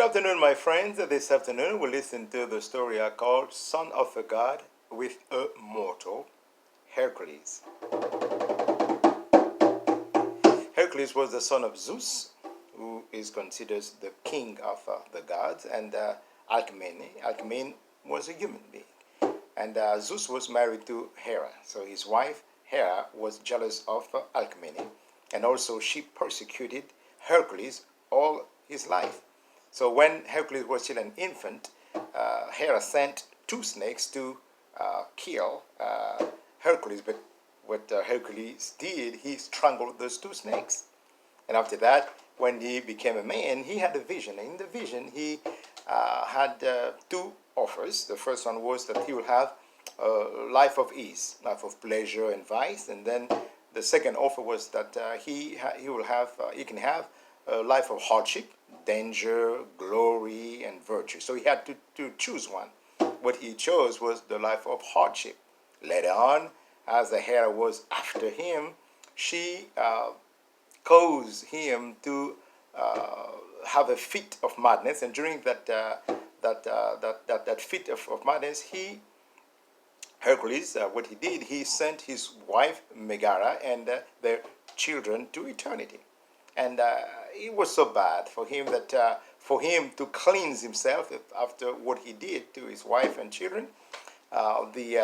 Good afternoon, my friends. This afternoon we'll listen to the story I call Son of a God with a Mortal, Hercules. Hercules was the son of Zeus, who is considered the king of the gods, and Alcmene. Alcmene was a human being. And Zeus was married to Hera. So his wife, Hera, was jealous of Alcmene, and also she persecuted Hercules all his life. So when Hercules was still an infant, Hera sent two snakes to kill Hercules. But what Hercules did, he strangled those two snakes. And after that, when he became a man, he had a vision. And in the vision, he had two offers. The first one was that he will have a life of ease, life of pleasure and vice. And then the second offer was that he can have a life of hardship, danger, glory, and virtue. So he had to choose one. What he chose was the life of hardship. Later on, as the Hera was after him, she caused him to have a fit of madness, and during that fit of madness, Hercules, what he did, he sent his wife Megara and their children to eternity. And it was so bad for him that for him to cleanse himself after what he did to his wife and children, the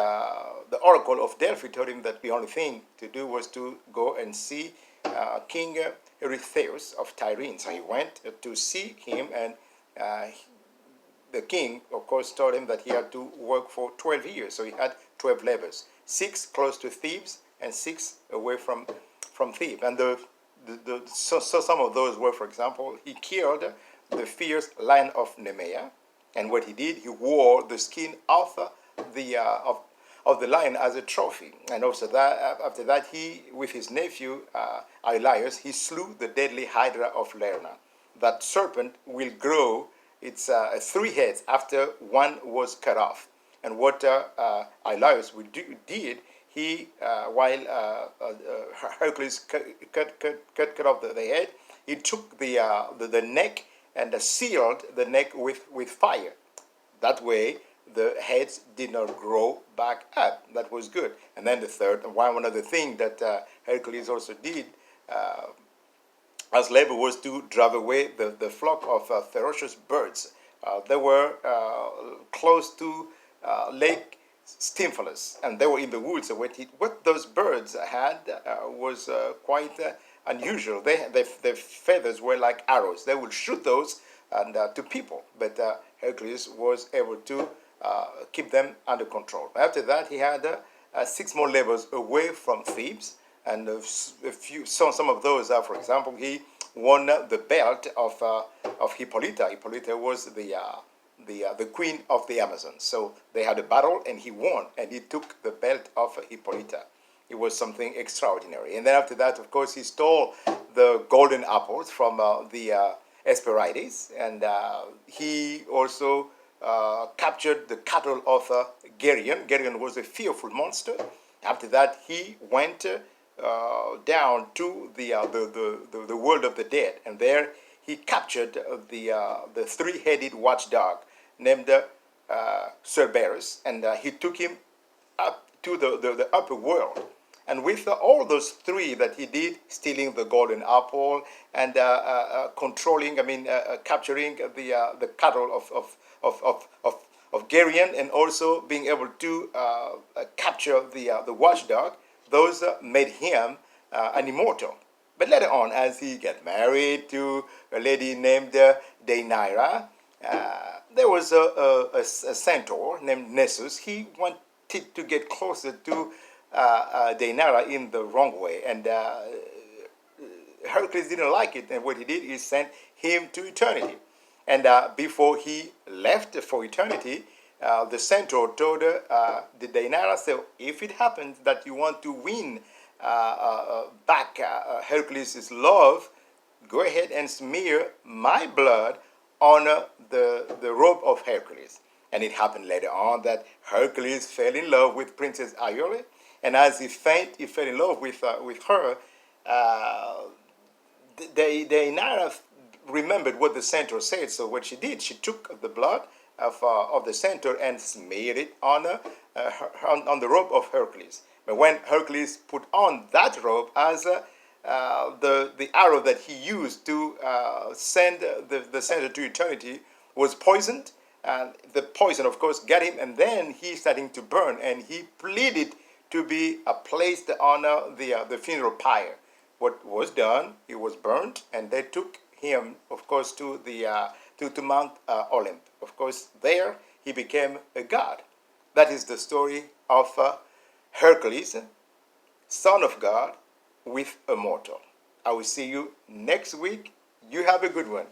oracle of Delphi told him that the only thing to do was to go and see King Eurystheus of Tyrene. So he went to see him, and the king, of course, told him that he had to work for 12 years. So he had 12 labors, 6 close to Thebes and 6 away from Thebes. And so some of those were, for example, he killed the fierce lion of Nemea, and what he did, he wore the skin of the lion as a trophy. And also that after that, he, with his nephew Elias, he slew the deadly Hydra of Lerna. That serpent will grow its 3 heads after one was cut off. And what Elias did, he, while Hercules cut off the head, he took the neck and sealed the neck with fire. That way, the heads did not grow back up. That was good. And then the third, one other thing that Hercules also did as labor was to drive away the flock of ferocious birds. They were close to Lake Stymphalus, and they were in the woods. So what those birds had was quite unusual. Their feathers were like arrows. They would shoot those and to people, but Hercules was able to keep them under control. After that, he had 6 more labors away from Thebes, and some of those are, for example, he won the belt of Hippolyta. Hippolyta was the queen of the Amazons. So they had a battle, and he won, and he took the belt of Hippolyta. It was something extraordinary. And then after that, of course, he stole the golden apples from the Hesperides, and he also captured the cattle of Geryon. Geryon was a fearful monster. After that, he went down to the world of the dead, and there he captured the 3-headed watchdog named Cerberus, and he took him up to the upper world. And with all those 3 that he did, stealing the golden apple and capturing the cattle of Geryon, and also being able to capture the watchdog, those made him an immortal. But later on, as he got married to a lady named Deianira, there was a centaur named Nessus. He wanted to get closer to Deianira in the wrong way, and Hercules didn't like it. And what he did is sent him to eternity. And before he left for eternity, the centaur told the Deianira, so if it happens that you want to win back Hercules' love, go ahead and smear my blood on the robe of Hercules. And it happened later on that Hercules fell in love with Princess Iole, and as he fell in love with her, Deianira remembered what the centaur said. So what she did, she took the blood of the centaur and smeared it on the robe of Hercules. But when Hercules put on that robe as the arrow that he used to send the centaur to eternity was poisoned, and the poison, of course, got him, and then he started to burn, and he pleaded to be placed on the funeral pyre. What was done? He was burnt, and they took him, of course, to the to Mount Olymp. Of course, there he became a god. That is the story of Hercules, son of God, with a mortal. I will see you next week. You have a good one.